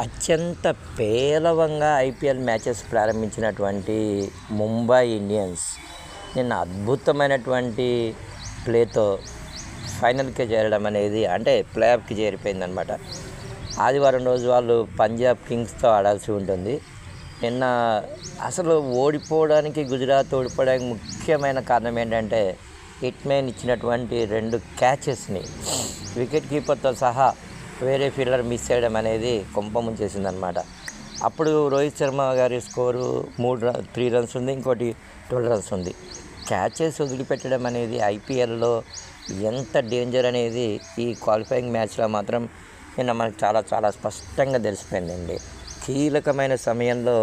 అత్యంత పేలవంగా IPL matches ప్రారంభించినటువంటి ముంబై ఇండియన్స్ నిన్న అద్భుతమైనటువంటి ప్లేతో ఫైనల్కి చేరడం అనేది, అంటే ప్లే ఆఫ్కి చేరిపోయిందనమాట. ఆదివారం రోజు వాళ్ళు పంజాబ్ కింగ్స్తో ఆడాల్సి ఉంటుంది. నిన్న అసలు ఓడిపోవడానికి, గుజరాత్ ఓడిపోవడానికి ముఖ్యమైన కారణం ఏంటంటే హిట్మెన్ ఇచ్చినటువంటి 2 క్యాచెస్ని వికెట్ కీపర్తో సహా వేరే ఫీల్డర్ మిస్ చేయడం అనేది కొంప ముంచేసిందనమాట. అప్పుడు రోహిత్ శర్మ గారి స్కోరు 3 రన్స్ ఉంది, ఇంకోటి 12 రన్స్ ఉంది. క్యాచెస్ వదిలిపెట్టడం అనేది ఐపీఎల్లో ఎంత డేంజర్ అనేది ఈ క్వాలిఫైయింగ్ మ్యాచ్లో మాత్రం నిన్న మనకు చాలా చాలా స్పష్టంగా తెలిసిపోయిందండి. కీలకమైన సమయంలో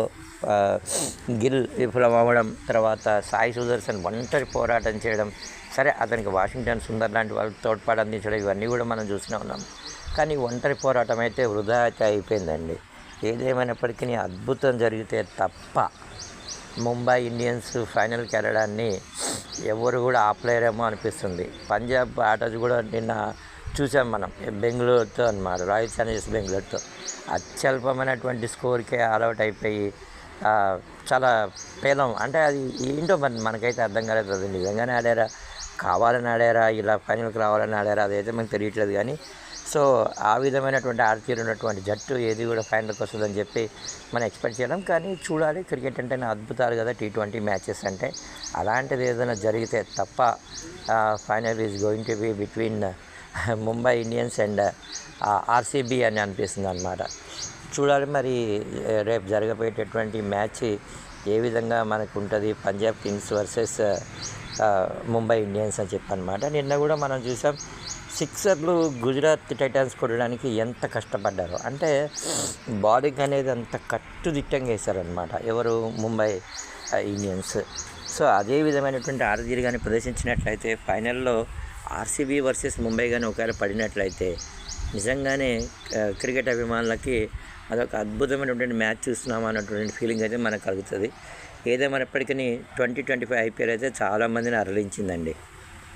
గిల్ విఫలం అవ్వడం, తర్వాత సాయి సుదర్శన్ ఒంటరి పోరాటం చేయడం, సరే అతనికి వాషింగ్టన్ సుందర్ లాంటి వాళ్ళు తోడ్పాటు అందించడం, ఇవన్నీ కూడా మనం చూస్తూనే ఉన్నాం. కానీ ఒంటరి పోరాటం అయితే వృధా అయితే అయిపోయిందండి. ఏదేమైనప్పటికీ అద్భుతం జరిగితే తప్ప ముంబై ఇండియన్స్ ఫైనల్కి వెళ్ళడాన్ని ఎవరు కూడా ఆపలేరేమో అనిపిస్తుంది. పంజాబ్ ఆట కూడా నిన్న చూసాం మనం, బెంగళూరుతో అన్నమాట, రాయల్ ఛాలెంజర్స్ బెంగళూరుతో అత్యల్పమైనటువంటి స్కోర్కే ఆల్అవుట్ అయిపోయి చాలా పేలం. అంటే అది ఏంటో మనకైతే అర్థం కాలేదు. అది నిజంగానే ఆడారా, కావాలని ఆడారా, ఇలా ఫైనల్కి రావాలని ఆడారా, అదైతే మనకు తెలియట్లేదు. కానీ సో ఆ విధమైనటువంటి ఆడతీరు ఉన్నటువంటి జట్టు ఏది కూడా ఫైనల్కి వస్తుందని చెప్పి మనం ఎక్స్పెక్ట్ చేయడం. కానీ చూడాలి, క్రికెట్ అంటేనే అద్భుతాలు కదా, T20 మ్యాచెస్ అంటే. అలాంటిది ఏదైనా జరిగితే తప్ప final is going to be between Mumbai Indians and RCB అని అనిపిస్తుంది అనమాట. చూడాలి మరి రేపు జరగబోయేటటువంటి మ్యాచ్ ఏ విధంగా మనకు ఉంటుంది, Punjab Kings versus Mumbai Indians అని చెప్పనమాట. నిన్న కూడా మనం చూసాం, సిక్సర్లు గుజరాత్ టైటాన్స్ కొట్టడానికి ఎంత కష్టపడ్డారో. అంటే బౌలింగ్ అనేది అంత కట్టుదిట్టంగా వేశారనమాట ఎవరు, ముంబై ఇండియన్స్. సో అదే విధమైనటువంటి ఆటతీరు కానీ ప్రదర్శించినట్లయితే ఫైనల్లో ఆర్సీబీ వర్సెస్ ముంబై కానీ ఒకవేళ పడినట్లయితే నిజంగానే క్రికెట్ అభిమానులకి అదొక అద్భుతమైనటువంటి మ్యాచ్ చూస్తున్నామా అన్నటువంటి ఫీలింగ్ అయితే మనకు కలుగుతుంది. ఏదేమైనప్పటికీ 2025 ఐపీఎల్ అయితే చాలామందిని అరలించిందండి.